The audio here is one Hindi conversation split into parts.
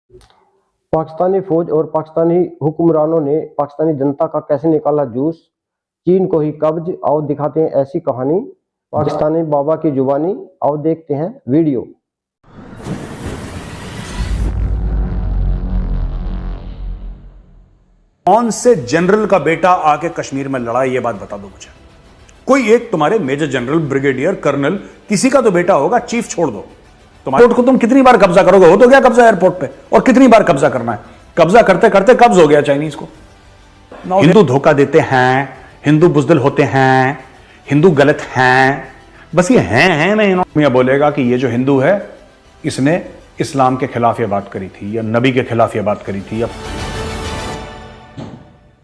पाकिस्तानी फौज और पाकिस्तानी हुक्मरानों ने पाकिस्तानी जनता का कैसे निकाला जूस, चीन को ही कब्ज। आओ दिखाते हैं ऐसी कहानी, पाकिस्तानी बाबा की जुबानी। आओ देखते हैं वीडियो। कौन से जनरल का बेटा आके कश्मीर में लड़ा, ये बात बता दो मुझे। कोई एक तुम्हारे मेजर जनरल, ब्रिगेडियर, कर्नल, किसी का तो बेटा होगा। चीफ छोड़ दो। तुम्हारे एयरपोर्ट को तुम कितनी बार कब्जा करोगे? हो तो गया कब्जा एयरपोर्ट पे, और कितनी बार कब्जा करना है? कब्जा करते करते कब्ज हो गया चाइनीज को। हिंदू धोखा देते हैं, हिंदू बुजदिल होते हैं, हिंदू गलत हैं, बस ये हैं नहीं। मैं बोलेगा कि ये जो हिंदू है इसने इस्लाम के खिलाफ ये बात करी थी, या नबी के खिलाफ ये बात करी थी, या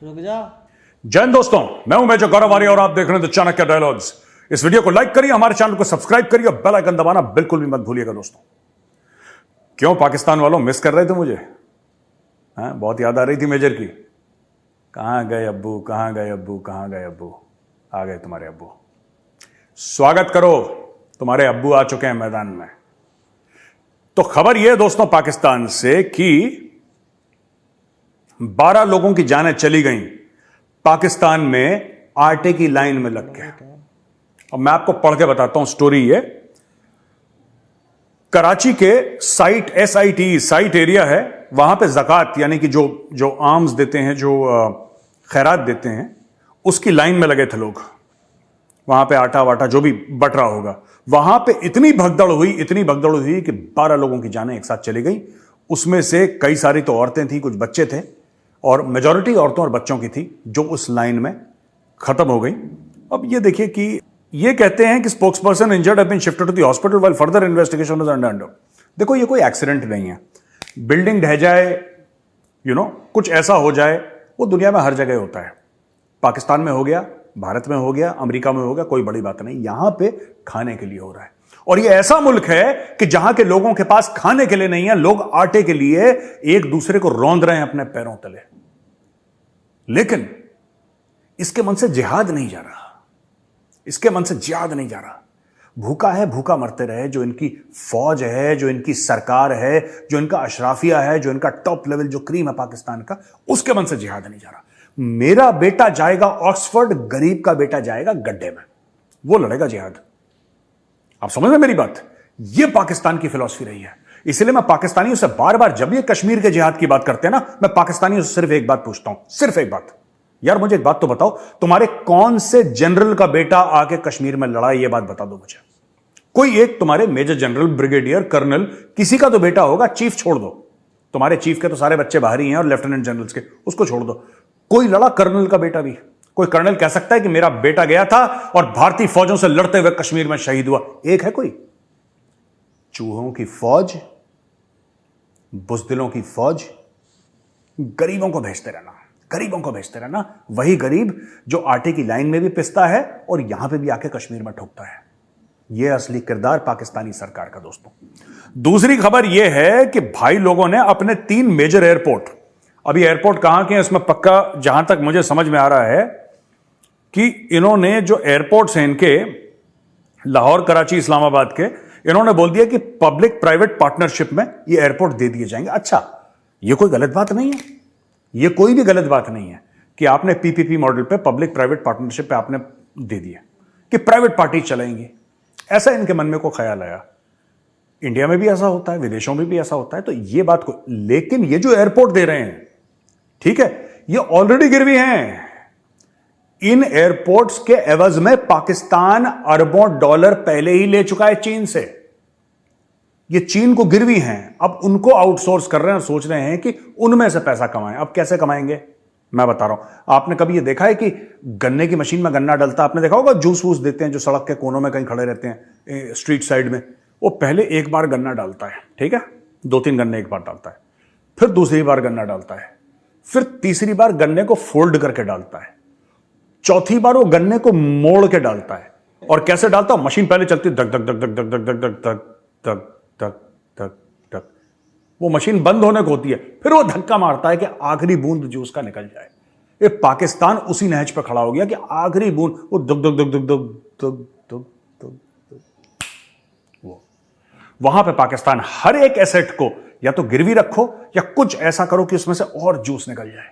रुक जा। जय हिंद दोस्तों, मैं हूं मेजर गौरव आर्य और आप देख रहे हैं द चाणक्य डायलॉग्स। इस वीडियो को लाइक करिए, हमारे चैनल को सब्सक्राइब करिए और बेल आइकन दबाना बिल्कुल भी मत भूलिएगा दोस्तों। क्यों पाकिस्तान वालों मिस कर रहे थे मुझे? बहुत याद आ रही थी मेजर की। कहां गए अब्बू, कहां गए अब्बू, कहां गए अब्बू? आ गए तुम्हारे अब्बू। स्वागत करो, तुम्हारे अब्बू आ चुके हैं मैदान में। तो खबर यह है दोस्तों पाकिस्तान से कि 12 लोगों की जानें चली गईं पाकिस्तान में आटे की लाइन में लग के। अब मैं आपको पढ़ के बताता हूं स्टोरी। ये कराची के साइट, SIT साइट एरिया है, वहां पे ज़कात यानी कि जो आर्म्स देते हैं, जो खैरात देते हैं, उसकी लाइन में लगे थे लोग। वहां पे आटा वाटा जो भी बट रहा होगा, वहां पे इतनी भगदड़ हुई कि 12 लोगों की जानें एक साथ चली गई। उसमें से कई सारी तो औरतें थी, कुछ बच्चे थे, और मेजॉरिटी औरतों और बच्चों की थी जो उस लाइन में खत्म हो गई। अब ये देखिए कि ये कहते हैं कि spokesperson injured have been shifted to the hospital while further investigation is under. देखो ये कोई एक्सीडेंट नहीं है। बिल्डिंग ढह जाए, कुछ ऐसा हो जाए, वो दुनिया में हर जगह होता है। पाकिस्तान में हो गया, भारत में हो गया, अमेरिका में हो गया, कोई बड़ी बात नहीं। यहां पे खाने के लिए हो रहा है, और ये ऐसा मुल्क है कि जहां के लोगों के पास खाने के लिए नहीं है, लोग आटे के लिए एक दूसरे को रौंद रहे हैं अपने पैरों तले। लेकिन इसके मन से जिहाद नहीं जा रहा, इसके मन से जिहाद नहीं जा रहा। भूखा है, भूखा मरते रहे। जो इनकी फौज है, जो इनकी सरकार है, जो इनका अशराफिया है, जो इनका टॉप लेवल जो क्रीम है पाकिस्तान का, उसके मन से जिहाद नहीं जा रहा। मेरा बेटा जाएगा ऑक्सफोर्ड, गरीब का बेटा जाएगा गड्ढे में, वो लड़ेगा जिहाद। आप समझ रहे मेरी बात? ये पाकिस्तान की फिलॉसफी रही है। इसलिए मैं पाकिस्तानियों से बार बार जब ये कश्मीर के जिहाद की बात करते हैं ना, मैं पाकिस्तानियों से सिर्फ एक बात पूछता हूं, सिर्फ एक बात। यार मुझे एक बात तो बताओ, तुम्हारे कौन से जनरल का बेटा आके कश्मीर में लड़ा, ये बात बता दो मुझे। कोई एक तुम्हारे मेजर जनरल, ब्रिगेडियर, कर्नल, किसी का तो बेटा होगा। चीफ छोड़ दो, तुम्हारे चीफ के तो सारे बच्चे बाहर ही हैं, और लेफ्टिनेंट जनरल्स के, उसको छोड़ दो। कोई लड़ा कर्नल का बेटा भी? कोई कर्नल कह सकता है कि मेरा बेटा गया था और भारतीय फौजों से लड़ते हुए कश्मीर में शहीद हुआ? एक है कोई? चूहों की फौज, बुजदिलों की फौज, गरीबों को भेजते रहना, गरीबों को भेजते रहना। वही गरीब जो आटे की लाइन में भी पिसता है और यहां पे भी आके कश्मीर में ठोकता है। यह असली किरदार पाकिस्तानी सरकार का दोस्तों। दूसरी खबर यह है कि भाई लोगों ने अपने 3 मेजर एयरपोर्ट, अभी एयरपोर्ट कहां के हैं इसमें पक्का, जहां तक मुझे समझ में आ रहा है कि इन्होंने जो एयरपोर्ट्स हैं इनके, लाहौर, कराची, इस्लामाबाद के, इन्होंने बोल दिया कि पब्लिक प्राइवेट पार्टनरशिप में ये एयरपोर्ट दे दिए जाएंगे। अच्छा, ये कोई गलत बात नहीं है, ये कोई भी गलत बात नहीं है कि आपने PPP मॉडल पे, पब्लिक प्राइवेट पार्टनरशिप पे आपने दे दिया कि प्राइवेट पार्टी चलाएंगी। ऐसा इनके मन में को ख्याल आया। इंडिया में भी ऐसा होता है, विदेशों में भी ऐसा होता है, तो ये बात को, लेकिन ये जो एयरपोर्ट दे रहे हैं, ठीक है, ये ऑलरेडी गिरवी हैं। इन एयरपोर्ट्स के एवज में पाकिस्तान अरबों डॉलर पहले ही ले चुका है चीन से। ये चीन को गिरवी हैं, अब उनको आउटसोर्स कर रहे हैं और सोच रहे हैं कि उनमें से पैसा कमाएं। अब कैसे कमाएंगे मैं बता रहा हूं। आपने कभी ये देखा है कि गन्ने की मशीन में गन्ना डलता, आपने देखा होगा, जूस वूस देते हैं जो सड़क के कोनों में कहीं खड़े रहते हैं स्ट्रीट साइड में, वो पहले एक बार गन्ना डालता है, ठीक है, 2-3 गन्ने एक बार डालता है, फिर दूसरी बार गन्ना डालता है, फिर तीसरी बार गन्ने को फोल्ड करके डालता है, चौथी बार वो गन्ने को मोड़ के डालता है। और कैसे डालता है? मशीन पहले चलती है, धक धक धक धक धक धक धक धक धक धक धक धक धक, वो मशीन बंद होने को होती है, फिर वो धक्का मारता है कि आखिरी बूंद जूस का निकल जाए। ये पाकिस्तान उसी नहज पर खड़ा हो गया कि आखिरी बूंद वो धक धक धक धक धक धक धक, वो वहां पे पाकिस्तान हर एक एसेट को या तो गिरवी रखो या कुछ ऐसा करो कि उसमें से और जूस निकल जाए,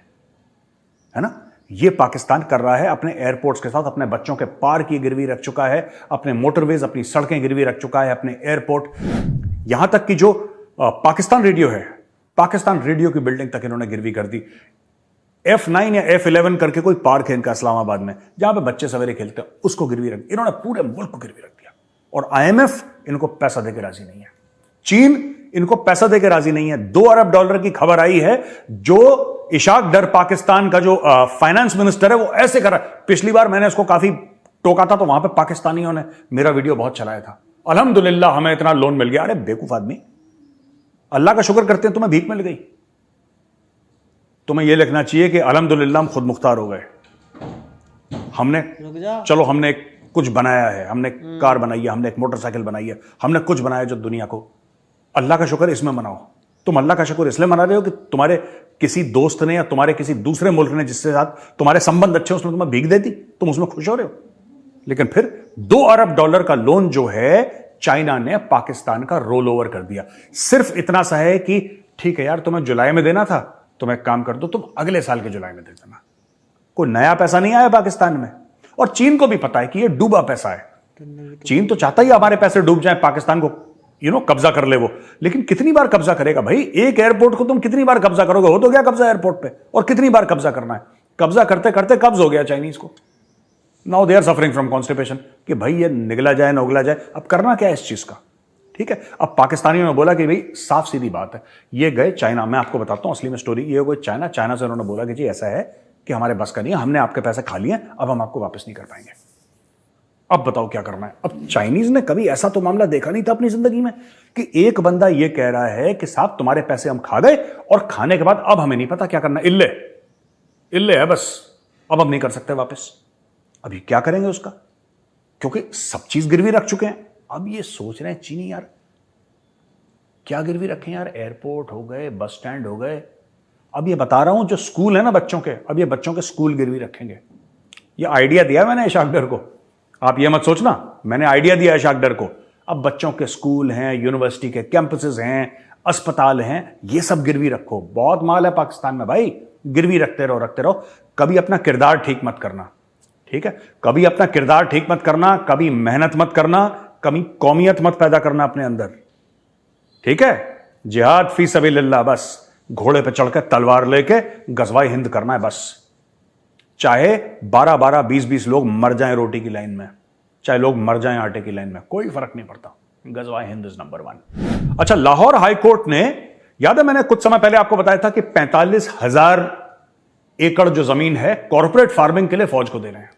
है ना। ये पाकिस्तान कर रहा है अपने एयरपोर्ट्स के साथ, अपने बच्चों के पार्क की गिरवी रख चुका है, अपने मोटरवेज, अपनी सड़कें गिरवी रख चुका है, अपने एयरपोर्ट, यहां तक कि जो पाकिस्तान रेडियो है, पाकिस्तान रेडियो की बिल्डिंग तक इन्होंने गिरवी कर दी। F9 या F11 करके कोई पार्क है इनका इस्लामाबाद में, जहां पे बच्चे सवेरे खेलते हैं, उसको गिरवी रख, इन्होंने पूरे मुल्क को गिरवी रख दिया। और IMF इनको पैसा देकर राजी नहीं है, चीन इनको पैसा देकर राजी नहीं है। $2 अरब की खबर आई है, जो इशाक डर पाकिस्तान का जो फाइनेंस मिनिस्टर है, वो ऐसे कर रहा है। पिछली बार मैंने इसको काफी टोका था, तो वहां पे पाकिस्तानियों ने मेरा वीडियो बहुत चलाया था, अल्हम्दुलिल्लाह हमें इतना लोन मिल गया। अरे बेवकूफ आदमी, अल्लाह का शुक्र करते हैं तुम्हें भीख मिल गई। तुम्हें यह लिखना चाहिए कि अल्हम्दुलिल्लाह हम खुद मुख्तार हो गए, हमने चलो हमने कुछ बनाया है, हमने कार बनाई है, हमने एक मोटरसाइकिल बनाई है, हमने कुछ बनाया जो दुनिया को, अल्लाह का शुक्र इसमें मनाओ। तुम अल्लाह का शुक्र इसलिए मना रहे हो कि तुम्हारे किसी दोस्त ने या तुम्हारे किसी दूसरे मुल्क ने जिसके साथ तुम्हारे संबंध अच्छे, उसने तुम्हें भीख दे दी, तुम उसमें खुश हो रहे हो। लेकिन फिर $2 अरब का लोन जो है चाइना ने पाकिस्तान का रोल ओवर कर दिया। सिर्फ इतना सा है कि ठीक है यार, तुम्हें जुलाई में देना था, तुम एक काम कर दो, तुम अगले साल के जुलाई में दे देना। कोई नया पैसा नहीं आया पाकिस्तान में, और चीन को भी पता है कि यह डूबा पैसा है। चीन तो चाहता ही हमारे पैसे डूब जाए, पाकिस्तान को कब्जा कर ले वो, लेकिन कितनी बार कब्जा करेगा भाई? एक एयरपोर्ट को तुम कितनी बार कब्जा करोगे? हो तो गया कब्जा एयरपोर्ट पे, और कितनी बार कब्जा करना है? कब्जा करते करते कब्ज हो गया चाइनीज को। Now they are suffering from constipation कि भाई ये निगला जाए, नगला जाए। अब करना क्या है इस चीज का? ठीक है, अब पाकिस्तानियों ने बोला कि भाई साफ सीधी बात है, ये गए चाइना। मैं आपको बताता हूं असली में स्टोरी। ये गए चाइना से उन्होंने बोला कि जी ऐसा है कि हमारे बस का नहीं है, हमने आपके पैसे खा लिए, अब हम आपको वापस नहीं कर पाएंगे। अब बताओ क्या करना है? अब चाइनीज ने कभी ऐसा तो मामला देखा नहीं था अपनी जिंदगी में कि एक बंदा ये कह रहा है कि साहब तुम्हारे पैसे हम खा गए, और खाने के बाद अब हमें नहीं पता क्या करना है, इल्ले है बस, अब हम नहीं कर सकते वापस। अभी क्या करेंगे उसका? क्योंकि सब चीज गिरवी रख चुके हैं। अब ये सोच रहे हैं चीनी यार क्या गिरवी रखें यार, एयरपोर्ट हो गए, बस स्टैंड हो गए। अब ये बता रहा हूं जो स्कूल है ना बच्चों के, अब ये बच्चों के स्कूल गिरवी रखेंगे। ये आइडिया दिया मैंने इशाक डर को, आप ये मत सोचना मैंने आइडिया दिया इशाक डर को। अब बच्चों के स्कूल हैं, यूनिवर्सिटी के कैंपसेस हैं, अस्पताल हैं, ये सब गिरवी रखो। बहुत माल है पाकिस्तान में भाई, गिरवी रखते रहो। कभी अपना किरदार ठीक मत करना, ठीक है? कभी अपना किरदार ठीक मत करना, कभी मेहनत मत करना, कभी कौमियत मत पैदा करना अपने अंदर, ठीक है? जिहाद फी सबिलिल्लाह, बस घोड़े पे चढ़कर तलवार लेके गजवाए हिंद करना है बस। चाहे 12-12, 20-20 लोग मर जाएं रोटी की लाइन में, चाहे लोग मर जाएं आटे की लाइन में, कोई फर्क नहीं पड़ता। गजवाए हिंद इज नंबर 1। अच्छा, लाहौर हाई कोर्ट ने, याद है मैंने कुछ समय पहले आपको बताया था कि 45,000 एकड़ जो जमीन है कॉर्पोरेट फार्मिंग के लिए फौज को दे रहे हैं।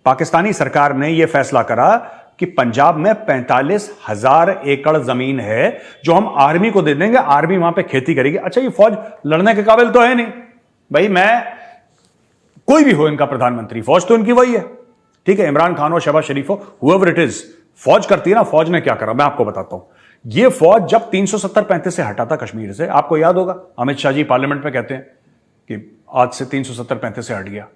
पाकिस्तानी सरकार ने यह फैसला करा कि पंजाब में 45,000 एकड़ जमीन है जो हम आर्मी को दे देंगे, आर्मी वहां पे खेती करेगी। अच्छा, ये फौज लड़ने के काबिल तो है नहीं भाई, मैं कोई भी हो इनका प्रधानमंत्री, फौज तो इनकी वही है, ठीक है? इमरान खान हो, शहबाज शरीफ हो, हुएवर इट इज, फौज करती है ना। फौज ने क्या करा मैं आपको बताता हूं। यह फौज जब 370-35 से हटा था कश्मीर से, आपको याद होगा अमित शाह जी पार्लियामेंट में कहते हैं कि आज से 370-35 से हट गया।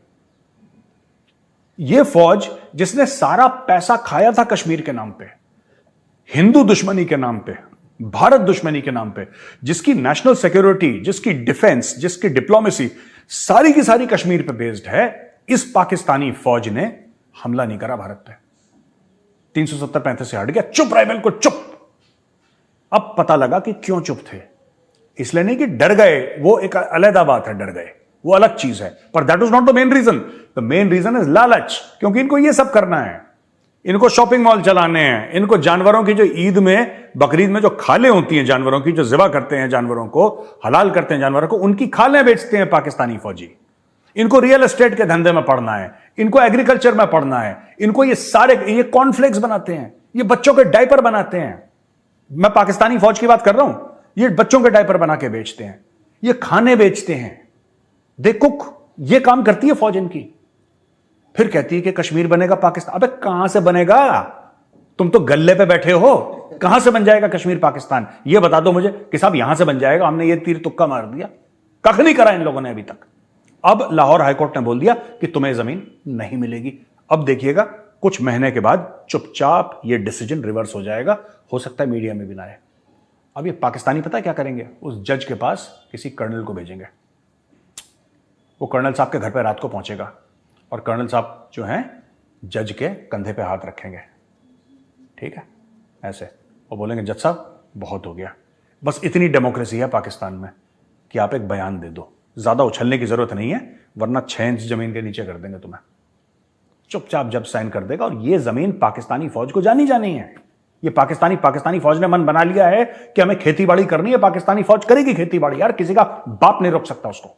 यह फौज जिसने सारा पैसा खाया था कश्मीर के नाम पे, हिंदू दुश्मनी के नाम पे, भारत दुश्मनी के नाम पे, जिसकी नेशनल सिक्योरिटी, जिसकी डिफेंस, जिसकी डिप्लोमेसी सारी की सारी कश्मीर पे बेस्ड है, इस पाकिस्तानी फौज ने हमला नहीं करा भारत पे। 370-35 से हट गया, चुप रहे, बिल्कुल चुप। अब पता लगा कि क्यों चुप थे, इसलिए नहीं कि डर गए, वो एक अलग बात है, डर गए वो अलग चीज है, पर that was not the main reason. The main reason is लालच, क्योंकि इनको ये सब करना है, इनको शॉपिंग मॉल चलाने हैं, इनको जानवरों की जो ईद में, बकरीद में जो खालें होती हैं जानवरों की, जो ज़िबा करते हैं जानवरों को, हलाल करते हैं जानवरों को, उनकी खालें बेचते हैं पाकिस्तानी फौजी। इनको रियल एस्टेट के धंधे में पड़ना है, इनको एग्रीकल्चर में पड़ना है, इनको ये कॉर्नफ्लेक्स बनाते हैं, ये बच्चों के डायपर बनाते हैं। मैं पाकिस्तानी फौज की बात कर रहा हूं, ये बच्चों के डायपर बना के बेचते हैं, ये खाने बेचते हैं, दे कुक, ये काम करती है फौज इनकी। फिर कहती है कि कश्मीर बनेगा पाकिस्तान। अबे कहां से बनेगा? तुम तो गल्ले पे बैठे हो, कहां से बन जाएगा कश्मीर पाकिस्तान? ये बता दो मुझे कि साहब यहां से बन जाएगा। हमने ये तीर तुक्का मार दिया, कख नहीं करा इन लोगों ने अभी तक। अब लाहौर हाईकोर्ट ने बोल दिया कि तुम्हें जमीन नहीं मिलेगी। अब देखिएगा कुछ महीने के बाद चुपचाप ये डिसीजन रिवर्स हो जाएगा, हो सकता है मीडिया में भी ना आए। अब ये पाकिस्तानी पता है क्या करेंगे, उस जज के पास किसी कर्नल को भेजेंगे, वो कर्नल साहब के घर पे रात को पहुंचेगा और कर्नल साहब जो हैं जज के कंधे पे हाथ रखेंगे, ठीक है, ऐसे, और बोलेंगे जज साहब बहुत हो गया। बस इतनी डेमोक्रेसी है पाकिस्तान में कि आप एक बयान दे दो, ज्यादा उछलने की जरूरत नहीं है, वरना 6 इंच जमीन के नीचे कर देंगे तुम्हें। चुपचाप जब साइन कर देगा, और ये जमीन पाकिस्तानी फौज को जानी है। ये पाकिस्तानी फौज ने मन बना लिया है कि हमें खेतीबाड़ी करनी है, पाकिस्तानी फौज करेगी खेतीबाड़ी, यार किसी का बाप नहीं रोक सकता उसको।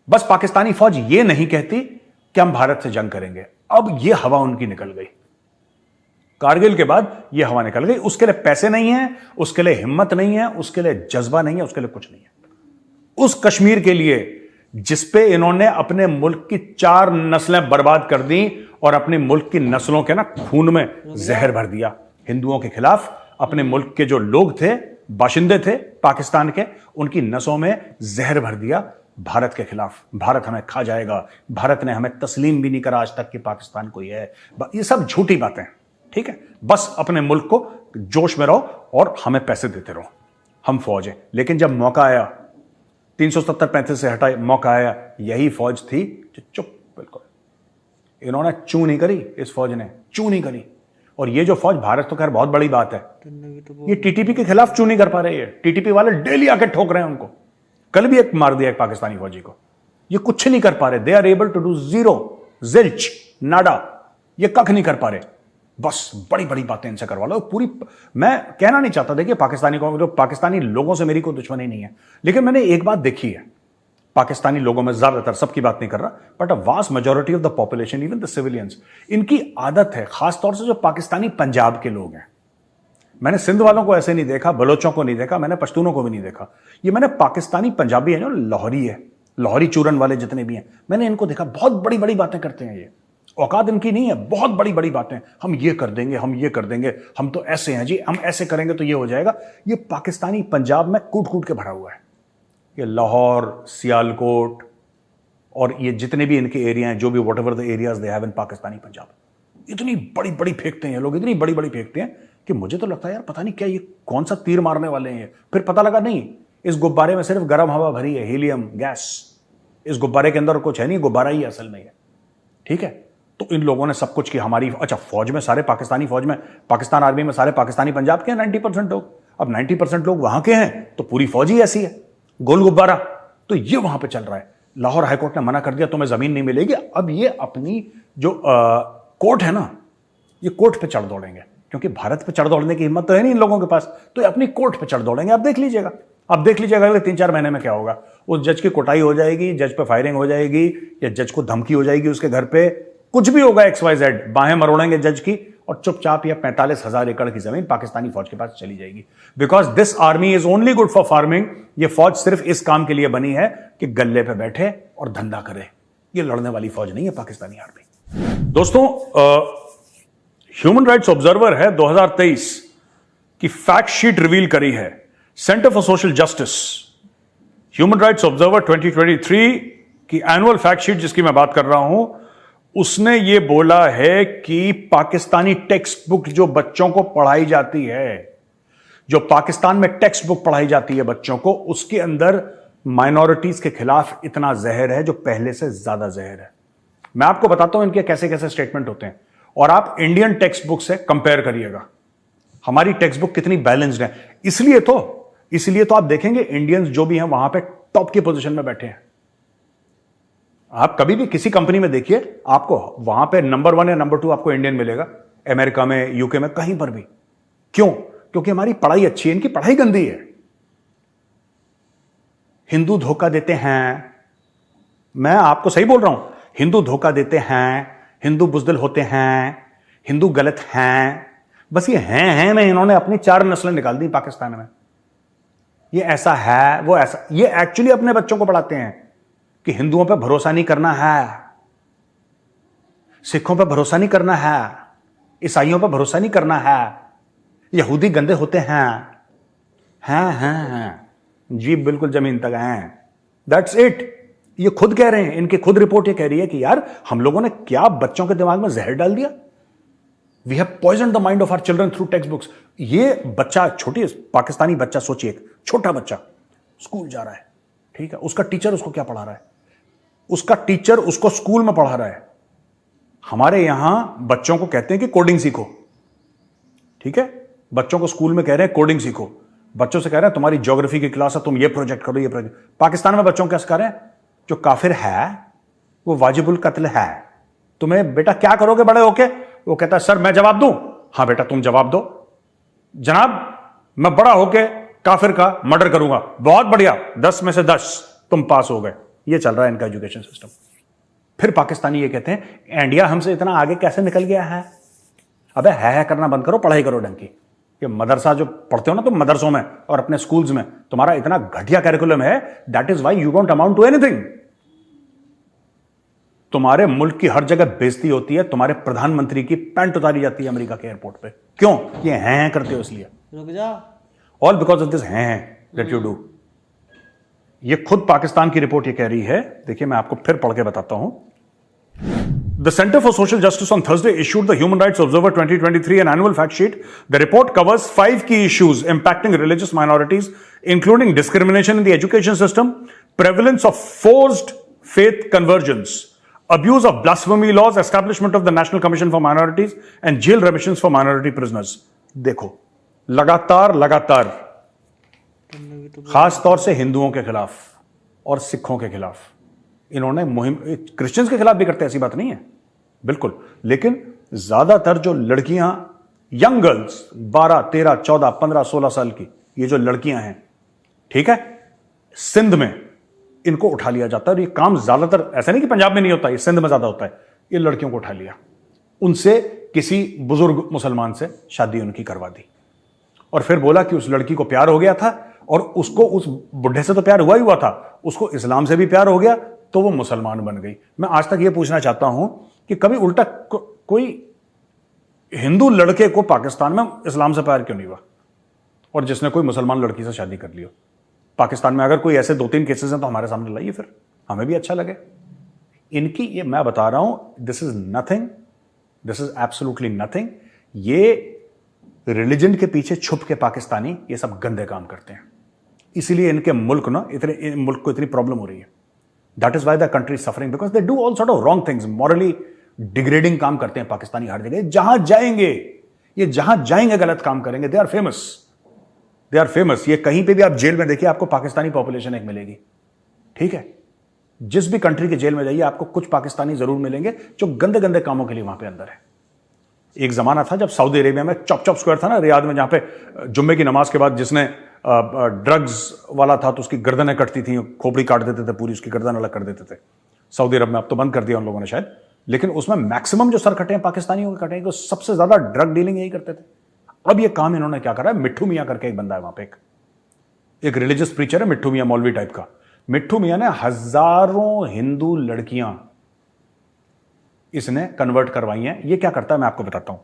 बस पाकिस्तानी फौज ये नहीं कहती कि हम भारत से जंग करेंगे। अब ये हवा उनकी निकल गई, कारगिल के बाद ये हवा निकल गई। उसके लिए पैसे नहीं है, उसके लिए हिम्मत नहीं है, उसके लिए जज्बा नहीं है, उसके लिए कुछ नहीं है। उस कश्मीर के लिए जिसपे इन्होंने अपने मुल्क की 4 नस्लें बर्बाद कर दी और अपने मुल्क की नस्लों के ना खून में जहर भर दिया, हिंदुओं के खिलाफ अपने मुल्क के जो लोग थे, बाशिंदे थे पाकिस्तान के, उनकी नसों में जहर भर दिया भारत के खिलाफ। भारत हमें खा जाएगा, भारत ने हमें तस्लीम भी नहीं करा आज तक कि पाकिस्तान कोई है। ये सब झूठी बातें, ठीक है। बस अपने मुल्क को जोश में रहो और हमें पैसे देते रहो, हम फौज है। लेकिन जब मौका आया 370-35 से हटाए, मौका आया, यही फौज थी जो चुप, बिल्कुल इन्होंने चू नहीं करी, इस फौज ने चू नहीं करी। और ये जो फौज, भारत तो खैर बहुत बड़ी बात है, ये टीटीपी के खिलाफ चू नहीं कर पा रहे हैं। टीटीपी वाले डेली आके ठोक रहे हैं उनको। कल भी एक मार दिया एक पाकिस्तानी फौजी को। ये कुछ नहीं कर पा रहे, they are able to do zero, zilch, nada, ये कख नहीं कर पा रहे। बस बड़ी बड़ी बातें इनसे करवा लो पूरी। मैं कहना नहीं चाहता, देखिए पाकिस्तानी को, जो पाकिस्तानी लोगों से मेरी कोई दुश्मनी नहीं है, लेकिन मैंने एक बात देखी है, पाकिस्तानी लोगों में ज्यादातर, सबकी बात नहीं कर रहा, but a vast majority of the population, even the civilians, इनकी आदत है, खासतौर से जो पाकिस्तानी पंजाब के लोग हैं। मैंने सिंध वालों को ऐसे नहीं देखा, बलोचों को नहीं देखा, मैंने पश्तूनों को भी नहीं देखा। ये मैंने पाकिस्तानी पंजाबी है जो लाहौरी है, लाहौरी चूरन वाले जितने भी हैं, मैंने इनको देखा, बहुत बड़ी बड़ी बातें करते हैं। ये औकात इनकी नहीं है, बहुत बड़ी बड़ी बातें, हम ये कर देंगे, हम ये कर देंगे, हम तो ऐसे हैं जी, हम ऐसे करेंगे तो ये हो जाएगा। ये पाकिस्तानी पंजाब में कूट कूट के भरा हुआ है। ये लाहौर, सियालकोट और ये जितने भी इनके एरिया हैं, जो भी what ever the areas they have in Pakistani Punjab, इतनी बड़ी बड़ी फेंकते हैं ये लोग, इतनी बड़ी बड़ी फेंकते हैं कि मुझे तो लगता है यार पता नहीं क्या, ये कौन सा तीर मारने वाले हैं। फिर पता लगा नहीं, इस गुब्बारे में सिर्फ गर्म हवा भरी है, हीलियम गैस, इस गुब्बारे के अंदर कुछ है नहीं, गुब्बारा ही असल में है, ठीक है। तो इन लोगों ने सब कुछ की हमारी, अच्छा फौज में सारे पाकिस्तानी, फौज में पाकिस्तान आर्मी में सारे पाकिस्तानी पंजाब के हैं 90% लोग। अब 90% लोग वहां के हैं तो पूरी फौज ही ऐसी है, गोल गुब्बारा। तो ये वहां पे चल रहा है। लाहौर हाईकोर्ट ने मना कर दिया, तुम्हें जमीन नहीं मिलेगी। अब ये अपनी जो कोर्ट है ना, ये कोर्ट पे चढ़ दौड़ेंगे, क्योंकि भारत पे चढ़ दौड़ने की हिम्मत तो है नहीं इन लोगों के पास, तो अपनी कोर्ट पे चढ़ दौड़ेंगे। आप देख लीजिएगा, अब देख लीजिएगा अगले 3-4 महीने में क्या होगा। उस जज की कुटाई हो जाएगी, जज पे फायरिंग हो जाएगी, या जज को धमकी हो जाएगी उसके घर पे, कुछ भी होगा, XYZ, बाहें मरोड़ेंगे जज की, और चुपचाप या 45,000 एकड़ की जमीन पाकिस्तानी फौज के पास चली जाएगी। Because this army is only good for farming. ये फौज सिर्फ इस काम के लिए बनी है कि गल्ले पे बैठे और धंधा करे। ये लड़ने वाली फौज नहीं है पाकिस्तानी आर्मी। दोस्तों, ह्यूमन राइट्स ऑब्जर्वर है 2023 की फैक्ट शीट रिवील करी है centre for social justice. Human rights observer 2023 की एनुअल फैक्ट शीट जिसकी मैं बात कर रहा हूं, उसने ये बोला है कि पाकिस्तानी टेक्स्ट बुक जो बच्चों को पढ़ाई जाती है, जो पाकिस्तान में टेक्स्ट बुक पढ़ाई जाती है बच्चों को, उसके अंदर माइनॉरिटीज के खिलाफ इतना जहर है जो पहले से ज्यादा जहर है। मैं आपको बताता हूं इनके कैसे कैसे स्टेटमेंट होते हैं, और आप इंडियन टेक्स्ट बुक से कंपेयर करिएगा। हमारी टेक्स्ट बुक कितनी बैलेंस्ड है। इसलिए तो आप देखेंगे इंडियंस जो भी हैं वहां पे टॉप की पोजीशन में बैठे हैं। आप कभी भी किसी कंपनी में देखिए, आपको वहां पे नंबर 1 या नंबर 2 आपको इंडियन मिलेगा, अमेरिका में, यूके में, कहीं पर भी। क्यों? क्योंकि हमारी पढ़ाई अच्छी है, इनकी पढ़ाई गंदी है। हिंदू धोखा देते हैं, मैं आपको सही बोल रहा हूं, हिंदू धोखा देते हैं, हिंदू बुजदिल होते हैं, हिंदू गलत हैं। बस ये हैं में इन्होंने अपनी 4 नस्लें निकाल दी पाकिस्तान में। ये ऐसा है, वो ऐसा। ये एक्चुअली अपने बच्चों को पढ़ाते हैं कि हिंदुओं पे भरोसा नहीं करना है, सिखों पे भरोसा नहीं करना है, ईसाइयों पे भरोसा नहीं करना है, यहूदी गंदे होते हैं। जी बिल्कुल जमीन तक हैं। That's it. ये खुद कह रहे हैं, इनकी खुद रिपोर्ट ये कह रही है कि यार हम लोगों ने क्या बच्चों के दिमाग में जहर डाल दिया। We have poison the mind of our children through text books. ये बच्चा, छोटी पाकिस्तानी बच्चा, सोचिए एक छोटा बच्चा स्कूल जा रहा है, ठीक है, उसका टीचर उसको क्या पढ़ा रहा है? उसका टीचर उसको स्कूल में पढ़ा रहा है। हमारे यहां बच्चों को कहते हैं कि कोडिंग सीखो, ठीक है, बच्चों को स्कूल में कह रहे हैं कोडिंग सीखो, बच्चों से कह रहे हैं तुम्हारी ज्योग्राफी की क्लास है, तुम ये प्रोजेक्ट करो, ये प्रोजेक्ट। पाकिस्तान में बच्चों को क्या सिखा रहे हैं? जो काफिर है वो वाजिबुल कत्ल है, तुम्हें बेटा क्या करोगे बड़े होके? वो कहता है सर मैं जवाब दूं। हाँ बेटा तुम जवाब दो। जनाब मैं बड़ा होके काफिर का मर्डर करूंगा। बहुत बढ़िया, 10 में से 10 तुम पास हो गए। ये चल रहा है इनका एजुकेशन सिस्टम। फिर पाकिस्तानी ये कहते हैं इंडिया हमसे इतना आगे कैसे निकल गया है? अबे है करना बंद करो, पढ़ाई करो ढंग की। ये मदरसा जो पढ़ते हो ना तुम मदरसों में और अपने स्कूल्स में, तुम्हारा इतना घटिया कैरिकुलम है, that is why you don't amount to anything. तुम्हारे मुल्क की हर जगह बेइज्जती होती है, तुम्हारे प्रधानमंत्री की पैंट उतारी जाती है अमेरिका के एयरपोर्ट पे। क्यों? ये हैं करते हो इसलिए। रुक जा। ऑल बिकॉज ऑफ दिस हैं दैट यू डू। ये खुद पाकिस्तान की रिपोर्ट ये कह रही है, देखिए मैं आपको फिर पढ़ के बताता हूं। The Center for Social Justice on Thursday issued the Human Rights Observer 2023 an annual fact sheet. The report covers 5 key issues impacting religious minorities, including discrimination in the education system, prevalence of forced faith conversions, abuse of blasphemy laws, establishment of the National Commission for Minorities, and jail remissions for minority prisoners. देखो, लगातार खास तौर से हिंदुओं के खिलाफ और सिखों के खिलाफ इन्होंने मुहिम, क्रिश्चियंस के खिलाफ भी करते हैं, ऐसी बात नहीं है बिल्कुल, लेकिन ज्यादातर जो लड़कियां, यंग गर्ल्स 12, 13, 14, 15, 16 साल की, ये जो लड़कियां हैं, ठीक है, सिंध में इनको उठा लिया जाता है। और ये काम ज्यादातर, ऐसा नहीं कि पंजाब में नहीं होता, ये सिंध में ज्यादा होता है। ये लड़कियों को उठा लिया, उनसे किसी बुजुर्ग मुसलमान से शादी उनकी करवा दी और फिर बोला कि उस लड़की को प्यार हो गया था और उसको उस बुढ़े से तो प्यार हुआ ही हुआ था, उसको इस्लाम से भी प्यार हो गया तो वो मुसलमान बन गई। मैं आज तक ये पूछना चाहता हूं कि कभी उल्टा कोई हिंदू लड़के को पाकिस्तान में इस्लाम से प्यार क्यों नहीं हुआ, और जिसने कोई मुसलमान लड़की से शादी कर लियो? पाकिस्तान में अगर कोई ऐसे 2-3 केसेस हैं तो हमारे सामने लाइए, फिर हमें भी अच्छा लगे। इनकी, ये मैं बता रहा हूं, this is nothing, this is absolutely nothing. ये रिलीजन के पीछे छुप के पाकिस्तानी ये सब गंदे काम करते हैं, इसीलिए इनके मुल्क ना मुल्क को इतनी प्रॉब्लम हो रही है। That is why the country suffering because they do all sort of wrong things, morally degrading काम करते हैं पाकिस्तानी हर जगह। जहां जाएंगे गलत काम करेंगे। They are famous. ये कहीं पे भी आप जेल में देखिए, आपको पाकिस्तानी पॉपुलेशन एक मिलेगी, ठीक है। जिस भी कंट्री के जेल में जाइए आपको कुछ पाकिस्तानी जरूर मिलेंगे जो गंदे गंदे कामों के लिए वहां पे अंदर है। एक जमाना था जब सऊदी अरेबिया में चॉप स्क्वायर था ना, रियाद में, जहां पे जुम्मे की नमाज के बाद जिसने ड्रग्स वाला था तो उसकी गर्दनें कटती थी, खोपड़ी काट देते थे, पूरी उसकी गर्दन अलग कर देते थे। सऊदी अरब में अब तो बंद कर दिया उन लोगों ने शायद, लेकिन उसमें मैक्सिमम जो सर कटे हैं पाकिस्तानियों के कटे हैं, सबसे ज्यादा ड्रग डीलिंग यही करते थे। अब ये काम इन्होंने क्या करा है, मिट्ठू मियां करके एक बंदा है वहां पे, एक रिलीजियस प्रीचर है, मिट्ठू मियां, मौलवी टाइप का। मिट्ठू मियां ने हजारों हिंदू लड़कियां इसने कन्वर्ट करवाई हैं। ये क्या करता है मैं आपको बताता हूं।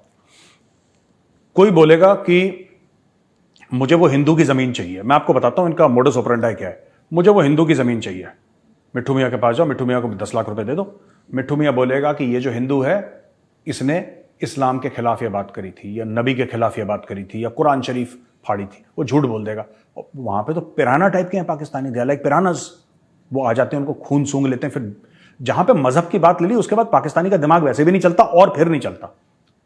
कोई बोलेगा कि मुझे वो हिंदू की जमीन चाहिए, मैं आपको बताता हूं इनका मोडस ऑपरेंडी क्या है। मुझे वो हिंदू की जमीन चाहिए, मिट्ठू मियां के पास जाओ, मिट्ठू मियां को 10 लाख रुपए दे दो। मिट्ठू मियां बोलेगा कि ये जो हिंदू है इसने इस्लाम के खिलाफ ये बात करी थी, या नबी के खिलाफ ये बात करी थी, या कुरान शरीफ फाड़ी थी। वो झूठ बोल देगा। वहां पे तो पिराना टाइप के हैं पाकिस्तानी, दे लाइक पिरानास। वो आ जाते हैं, उनको खून सूंघ लेते हैं। फिर जहां पे मजहब की बात ले ली उसके बाद पाकिस्तानी का दिमाग वैसे भी नहीं चलता और फिर नहीं चलता,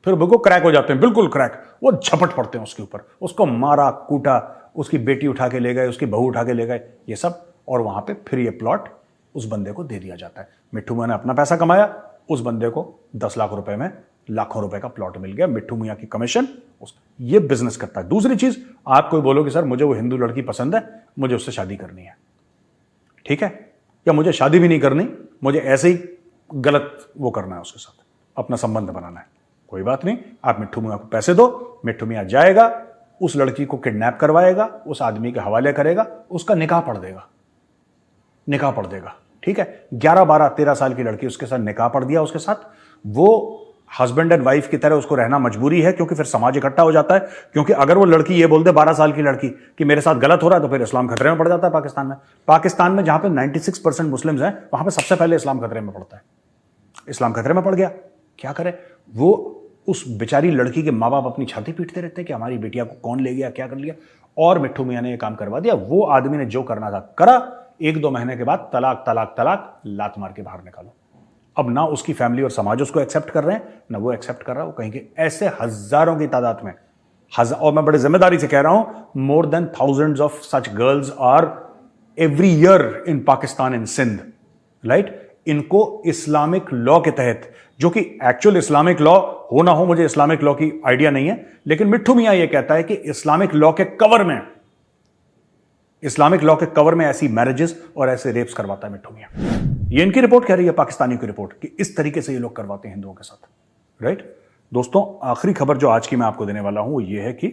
फिर बिल्कुल क्रैक हो जाते हैं, बिल्कुल क्रैक। वो झपट पड़ते हैं उसके ऊपर, उसको मारा कूटा, उसकी बेटी उठा के ले गए, उसकी बहू उठा के ले गए, ये सब। और वहां पे फिर ये प्लॉट उस बंदे को दे दिया जाता है। मिट्ठू मियां ने अपना पैसा कमाया, उस बंदे को 10 लाख रुपए में लाखों रुपए का प्लॉट मिल गया, मिट्ठू मियां की कमीशन। ये बिजनेस करता है। दूसरी चीज, आप कोई बोलो कि सर मुझे वो हिंदू लड़की पसंद है, मुझे उससे शादी करनी है, ठीक है, या मुझे शादी भी नहीं करनी, मुझे ऐसे ही गलत वो करना है, उसके साथ अपना संबंध बनाना है, कोई बात नहीं, आप मिट्ठू मियां को पैसे दो, मिट्ठू मियां जाएगा, उस लड़की को किडनैप करवाएगा, उस आदमी के हवाले करेगा, उसका निकाह पढ़ देगा, ठीक है। 11, 12, 13 साल की लड़की, उसके साथ निकाह पढ़ दिया, उसके साथ वो हस्बैंड एंड वाइफ की तरह उसको रहना मजबूरी है, क्योंकि फिर समाज इकट्ठा हो जाता है। क्योंकि अगर वो लड़की ये बोल दे, 12 साल की लड़की, कि मेरे साथ गलत हो रहा है, तो फिर इस्लाम खतरे में पड़ जाता है पाकिस्तान में जहां पे 96% मुस्लिम्स हैं, वहां पे सबसे पहले इस्लाम खतरे में पड़ता है। इस्लाम खतरे में पड़ गया, क्या करे वो? उस बेचारी लड़की के माँ बाप अपनी छाती पीटते रहते हैं कि हमारी बेटिया को कौन ले गया, क्या कर लिया, और मिट्ठू मियां ने यह काम करवा दिया। वो आदमी ने जो करना था करा, 1-2 महीने के बाद तलाक तलाक तलाक, लात मार के बाहर निकालो। अब ना उसकी फैमिली और समाज उसको एक्सेप्ट कर रहे हैं, ना वो एक्सेप्ट कर रहा है। वो कहेंगे ऐसे हजारों की तादाद में, और मैं बड़े जिम्मेदारी से कह रहा हूं, more than thousands of such girls are every year in Pakistan, in Sindh, right. इनको इस्लामिक लॉ के तहत, जो कि एक्चुअल इस्लामिक लॉ हो ना हो, मुझे इस्लामिक लॉ की आइडिया नहीं है, लेकिन मिट्ठू मियां यह कहता है कि इस्लामिक लॉ के कवर में, इस्लामिक लॉ के कवर में ऐसी मैरिजेस और ऐसे रेप्स करवाता है मिट्ठू मियां। ये इनकी रिपोर्ट कह रही है, पाकिस्तानियों की रिपोर्ट, कि इस तरीके से ये लोग करवाते हैं हिंदुओं के साथ, राइट। दोस्तों, आखिरी खबर जो आज की मैं आपको देने वाला हूं वो ये है कि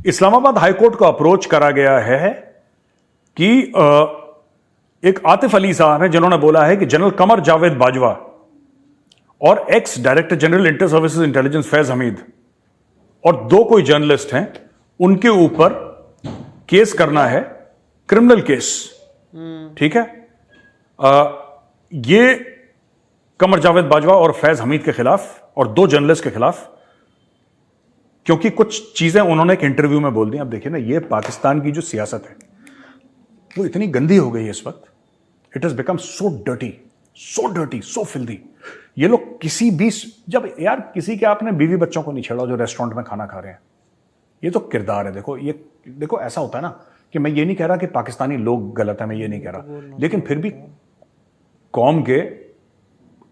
इस्लामाबाद हाईकोर्ट को अप्रोच करा गया है कि एक आतिफ अली साहब हैं जिन्होंने बोला है कि जनरल कमर जावेद बाजवा और ex director general inter services intelligence Faiz Hamid और 2 कोई जर्नलिस्ट हैं, उनके ऊपर केस करना है, क्रिमिनल केस, ठीक है। ये कमर जावेद बाजवा और फैज हमीद के खिलाफ और 2 जर्नलिस्ट के खिलाफ, क्योंकि कुछ चीजें उन्होंने एक इंटरव्यू में बोल दी। अब देखिए ना, ये पाकिस्तान की जो सियासत है वो इतनी गंदी हो गई है इस वक्त, it has become so dirty, so filthy. ये लोग किसी भी, जब यार किसी के आपने बीवी बच्चों को नहीं छेड़ा जो रेस्टोरेंट में खाना खा रहे हैं, ये तो किरदार है। देखो ऐसा होता है ना कि मैं ये नहीं कह रहा कि पाकिस्तानी लोग गलत है, मैं ये नहीं कह रहा, लेकिन फिर भी कौम के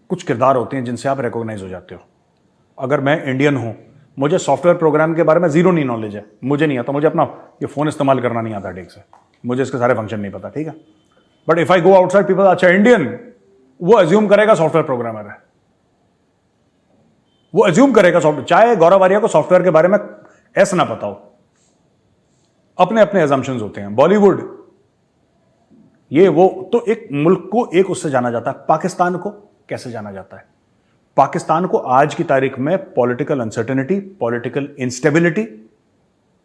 कुछ किरदार होते हैं जिनसे आप रिकॉग्नाइज हो जाते हो। अगर मैं इंडियन हूं, मुझे सॉफ्टवेयर प्रोग्राम के बारे में जीरो नहीं नॉलेज है, मुझे नहीं आता, मुझे अपना ये फोन इस्तेमाल करना नहीं आता ठीक से, मुझे इसके सारे फंक्शन नहीं पता, ठीक है। But if I go outside people, अच्छा इंडियन, वो एज्यूम करेगा सॉफ्टवेयर प्रोग्रामर है, वो एज्यूम करेगा सॉफ्टवेयर, चाहे गौरव आर्या को सॉफ्टवेयर के बारे में ऐसा ना पता हो, अपने अपने एजम्पशंस होते हैं। बॉलीवुड, ये वो, तो एक मुल्क को एक उससे जाना जाता है। पाकिस्तान को कैसे जाना जाता है? पाकिस्तान को आज की तारीख में पॉलिटिकल अनसर्टेनिटी, पॉलिटिकल इंस्टेबिलिटी,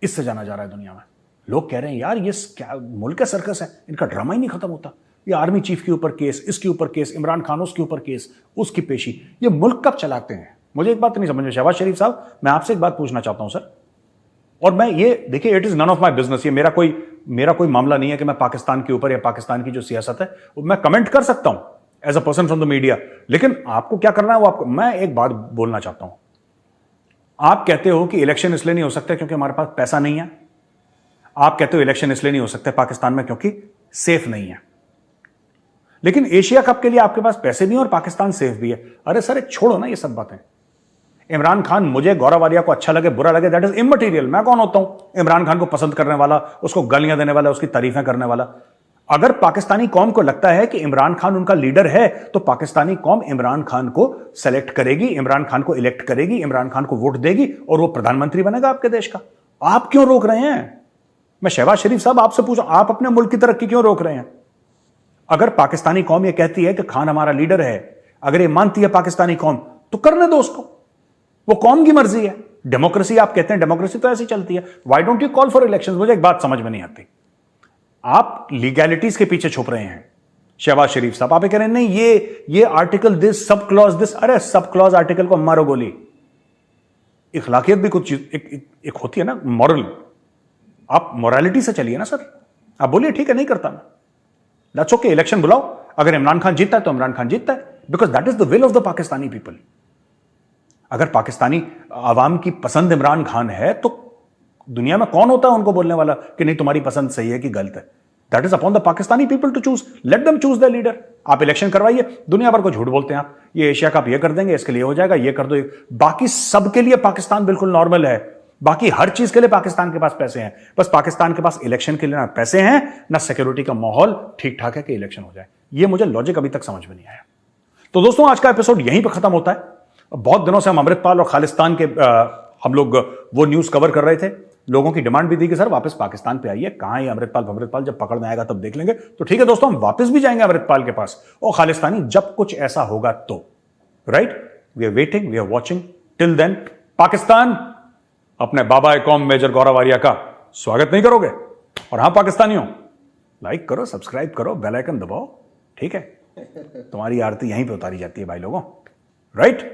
इससे जाना जा रहा है दुनिया में। लोग कह रहे हैं यार ये क्या मुल्क का सर्कस है, इनका ड्रामा ही नहीं खत्म होता। ये आर्मी चीफ के ऊपर केस, इसके ऊपर केस, इमरान खान उसके ऊपर केस, उसकी पेशी, ये मुल्क कब चलाते हैं? मुझे एक बात नहीं समझ में। शहबाज शरीफ साहब, मैं आपसे एक बात पूछना चाहता हूं सर, और मैं ये देखिए, it is none of my business, ये मेरा कोई मामला नहीं है कि मैं पाकिस्तान के ऊपर या पाकिस्तान की जो सियासत है मैं कमेंट कर सकता हूं as a person from the media, लेकिन आपको क्या करना है वो आपको। मैं एक बात बोलना चाहता हूं, आप कहते हो कि इलेक्शन इसलिए नहीं हो सकते क्योंकि हमारे पास पैसा नहीं है, आप कहते हो इलेक्शन इसलिए नहीं हो सकते पाकिस्तान में क्योंकि सेफ नहीं है, लेकिन एशिया कप के लिए आपके पास पैसे भी हैं और पाकिस्तान सेफ भी है। अरे सर छोड़ो ना ये सब बातें। इमरान खान, मुझे गौरव आर्या को अच्छा लगे बुरा लगे, दैट इज इमटेरियल। मैं कौन होता हूं इमरान खान को पसंद करने वाला, उसको गालियां देने वाला, उसकी तारीफें करने वाला? अगर पाकिस्तानी कौम को लगता है कि इमरान खान उनका लीडर है, तो पाकिस्तानी कौम इमरान खान को सेलेक्ट करेगी, इमरान खान को इलेक्ट करेगी, इमरान खान को वोट देगी और वो प्रधानमंत्री बनेगा आपके देश का। आप क्यों रोक रहे हैं? मैं शहबाज शरीफ साहब आपसे पूछूं, आप अपने मुल्क की तरक्की क्यों रोक रहे हैं? अगर पाकिस्तानी कौम ये कहती है कि खान हमारा लीडर है, अगर ये मानती है पाकिस्तानी कौम, तो करने दो उसको, वो कौम की मर्जी है। डेमोक्रेसी आप कहते हैं, डेमोक्रेसी तो ऐसी चलती है। Why don't you call for elections? मुझे एक बात समझ में नहीं आती, आप लीगैलिटीज के पीछे छुप रहे हैं। शहबाज शरीफ साहब आप कह रहे हैं नहीं ये article this, sub clause this. अरे सब क्लॉज आर्टिकल को मारो गोली। इखलाकियत भी कुछ चीज एक होती है ना, मॉरल। आप मोरालिटी से चलिए ना सर। आप बोलिए ठीक है नहीं करता मैं, दैट्स ओके, इलेक्शन बुलाओ। अगर इमरान खान जीतता है तो इमरान खान जीतता है, because that is the will of the Pakistani people. अगर पाकिस्तानी आवाम की पसंद इमरान खान है तो दुनिया में कौन होता है उनको बोलने वाला कि नहीं तुम्हारी पसंद सही है कि गलत है? That is upon the Pakistani people to choose, let them choose the leader. आप इलेक्शन करवाइए, दुनिया भर को झूठ बोलते हैं आप, ये एशिया कप ये कर देंगे, इसके लिए हो जाएगा, ये कर दो। बाकी सबके लिए पाकिस्तान बिल्कुल नॉर्मल है, बाकी हर चीज के लिए पाकिस्तान के पास पैसे हैं। बस पाकिस्तान के पास इलेक्शन के लिए ना पैसे हैं ना सिक्योरिटी का माहौल ठीक ठाक है कि इलेक्शन हो जाए। ये मुझे लॉजिक अभी तक समझ में नहीं आया। तो दोस्तों आज का एपिसोड यहीं पर खत्म होता है। बहुत दिनों से हम अमृतपाल और खालिस्तान के हम लोग वो न्यूज कवर कर रहे थे। लोगों की डिमांड भी थी कि सर वापस पाकिस्तान पे आइए, कहां है अमृतपाल, जब पकड़ में आएगा तब देख लेंगे। तो ठीक है दोस्तों, हम वापस भी जाएंगे अमृतपाल के पास और खालिस्तानी जब कुछ ऐसा होगा तो। Right, we are waiting, we are watching. Till then Pakistan, अपने बाबा कौम मेजर गौरव आर्या का स्वागत नहीं करोगे? और हां पाकिस्तानियों, लाइक करो, सब्सक्राइब करो, बेल आइकन दबाओ, ठीक है? तुम्हारी आरती यहीं पे उतारी जाती है भाई लोगों। राइट।